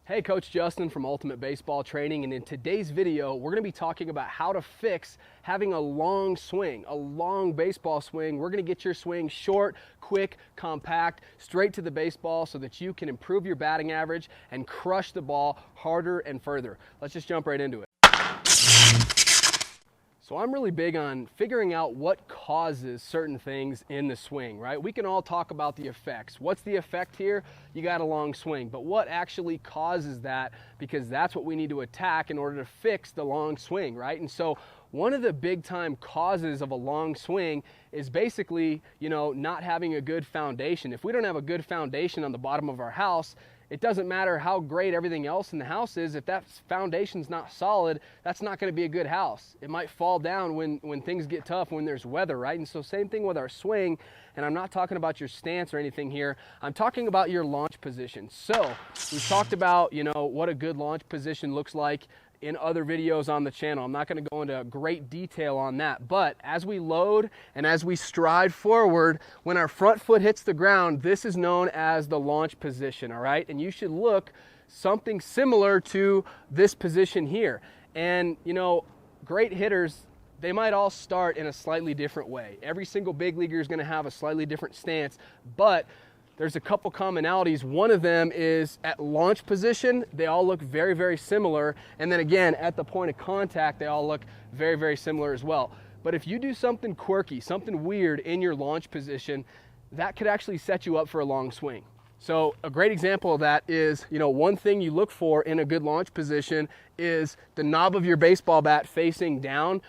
Hey, Coach Justin from Ultimate Baseball Training, and in today's video, we're going to be talking about how to fix having a long swing, a long baseball swing. We're going to get your swing short, quick, compact, straight to the baseball so that you can improve your batting average and crush the ball harder and further. Let's just jump right into it. So I'm really big on figuring out what causes certain things in the swing, right? We can all talk about the effects. What's the effect here? You got a long swing, but what actually causes that? Because that's what we need to attack in order to fix the long swing, right? And so one of the big time causes of a long swing is basically, not having a good foundation. If we don't have a good foundation on the bottom of our house, it doesn't matter how great everything else in the house is. If that foundation's not solid, that's not going to be a good house. It might fall down when things get tough, when there's weather, right? And so same thing with our swing. And I'm not talking about your stance or anything here. I'm talking about your launch position. So we've talked about, what a good launch position looks like in other videos on the channel. I'm not going to go into great detail on that, but as we load and as we stride forward, when our front foot hits the ground, this is known as the launch position, all right? And you should look something similar to this position here. And, great hitters, they might all start in a slightly different way. Every single big leaguer is going to have a slightly different stance, but there's a couple commonalities. One of them is at launch position, they all look very, very similar. And then again, at the point of contact, they all look very, very similar as well. But if you do something quirky, something weird in your launch position, that could actually set you up for a long swing. So a great example of that is, one thing you look for in a good launch position is the knob of your baseball bat facing down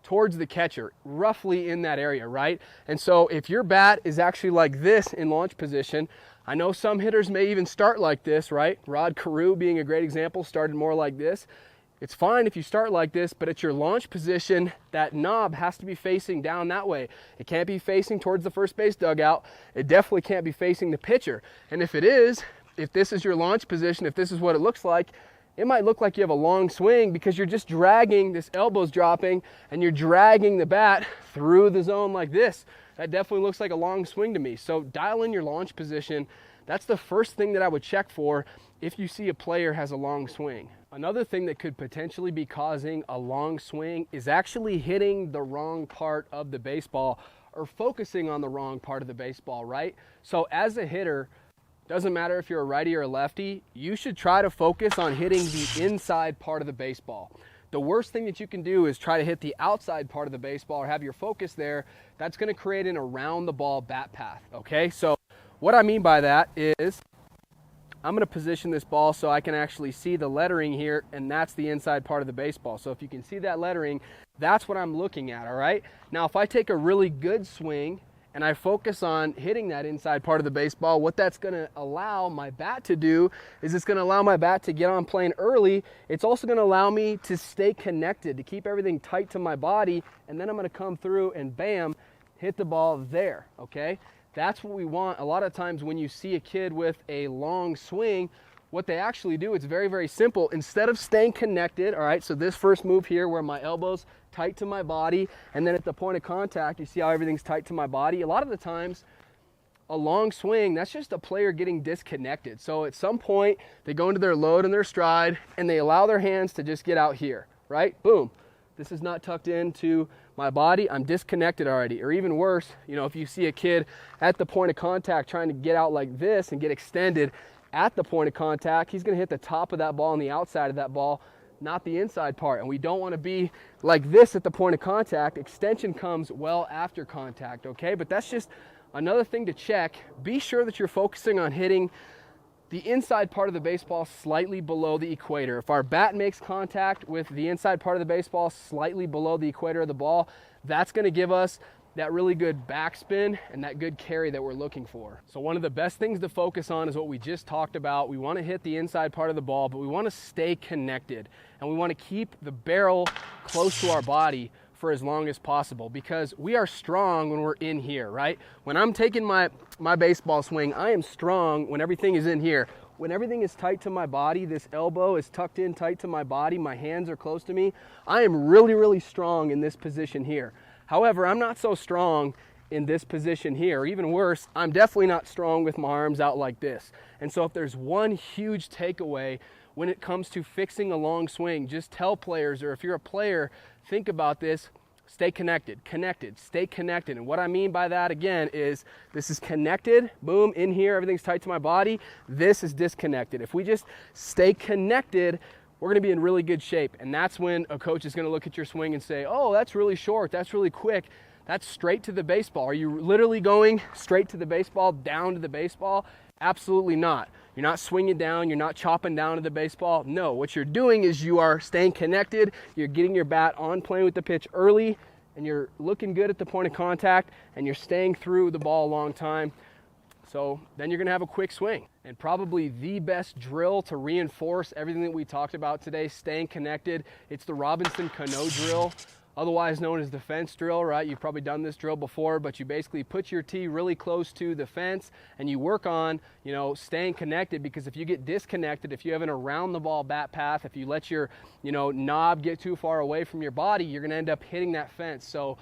towards the catcher, roughly in that area, right? And so if your bat is actually like this in launch position, I know some hitters may even start like this, right? Rod Carew being a great example, started more like this. It's fine if you start like this, but at your launch position, that knob has to be facing down that way. It can't be facing towards the first base dugout. It definitely can't be facing the pitcher. And if it is, if this is your launch position, if this is what it looks like, it might look like you have a long swing because you're just dragging, this elbow's dropping, and you're dragging the bat through the zone like this. That definitely looks like a long swing to me. So dial in your launch position. That's the first thing that I would check for if you see a player has a long swing. Another thing that could potentially be causing a long swing is actually hitting the wrong part of the baseball or focusing on the wrong part of the baseball, right? So as a hitter, doesn't matter if you're a righty or a lefty, you should try to focus on hitting the inside part of the baseball. The worst thing that you can do is try to hit the outside part of the baseball or have your focus there. That's going to create an around the ball bat path, okay? So what I mean by that is I'm going to position this ball so I can actually see the lettering here, and that's the inside part of the baseball. So if you can see that lettering, that's what I'm looking at, all right? Now if I take a really good swing and I focus on hitting that inside part of the baseball, what that's gonna allow my bat to do is it's gonna allow my bat to get on plane early. It's also gonna allow me to stay connected, to keep everything tight to my body, and then I'm gonna come through and bam, hit the ball there, okay? That's what we want. A lot of times when you see a kid with a long swing, what they actually do, it's very, very simple. Instead of staying connected, all right, so this first move here where my elbow's tight to my body, and then at the point of contact, you see how everything's tight to my body? A lot of the times, a long swing, that's just a player getting disconnected. So at some point, they go into their load and their stride, and they allow their hands to just get out here, right? Boom. This is not tucked into my body. I'm disconnected already. Or even worse, if you see a kid at the point of contact trying to get out like this and get extended at the point of contact, he's going to hit the top of that ball and the outside of that ball, not the inside part. And we don't want to be like this at the point of contact. Extension comes well after contact, okay? But that's just another thing to check. Be sure that you're focusing on hitting the inside part of the baseball slightly below the equator. If our bat makes contact with the inside part of the baseball slightly below the equator of the ball, that's going to give us that really good backspin and that good carry that we're looking for. So one of the best things to focus on is what we just talked about. We want to hit the inside part of the ball, but we want to stay connected, and we want to keep the barrel close to our body for as long as possible, because we are strong when we're in here, right? When I'm taking my baseball swing, I am strong when everything is in here. When everything is tight to my body, this elbow is tucked in tight to my body, my hands are close to me, I am really, really strong in this position here. However, I'm not so strong in this position here, or even worse, I'm definitely not strong with my arms out like this. And so if there's one huge takeaway when it comes to fixing a long swing, just tell players, or if you're a player, think about this: stay connected, stay connected. And what I mean by that, again, is this is connected, boom, in here, everything's tight to my body. This is disconnected. If we just stay connected, we're gonna be in really good shape. And that's when a coach is gonna look at your swing and say, oh, that's really short, that's really quick, that's straight to the baseball. Are you literally going straight to the baseball, down to the baseball? Absolutely not. You're not swinging down, you're not chopping down to the baseball. No, what you're doing is you are staying connected, you're getting your bat on playing with the pitch early, and you're looking good at the point of contact, and you're staying through the ball a long time. So then you're gonna have a quick swing. And probably the best drill to reinforce everything that we talked about today, staying connected, it's the Robinson-Cano drill, otherwise known as the fence drill, right? You've probably done this drill before, but you basically put your tee really close to the fence and you work on, staying connected, because if you get disconnected, if you have an around the ball bat path, if you let your, knob get too far away from your body, you're gonna end up hitting that fence. So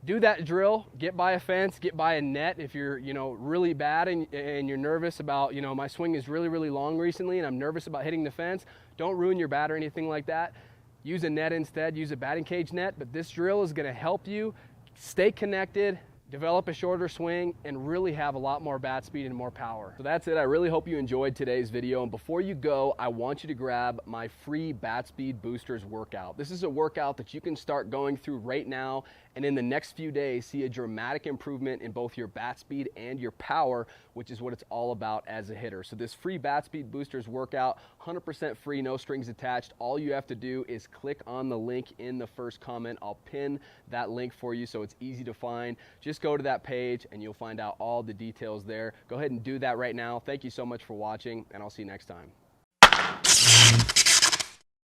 do that drill, get by a fence, get by a net. If you're, really bad and you're nervous about, my swing is really, really long recently and I'm nervous about hitting the fence, don't ruin your bat or anything like that. Use a net instead, use a batting cage net, but this drill is gonna help you stay connected, develop a shorter swing, and really have a lot more bat speed and more power. So that's it. I really hope you enjoyed today's video. And before you go, I want you to grab my free Bat Speed Boosters workout. This is a workout that you can start going through right now, and in the next few days, see a dramatic improvement in both your bat speed and your power, which is what it's all about as a hitter. So this free Bat Speed Boosters workout, 100% free, no strings attached. All you have to do is click on the link in the first comment. I'll pin that link for you so it's easy to find. Just go to that page and you'll find out all the details there. Go ahead and do that right now. Thank you so much for watching, and I'll see you next time.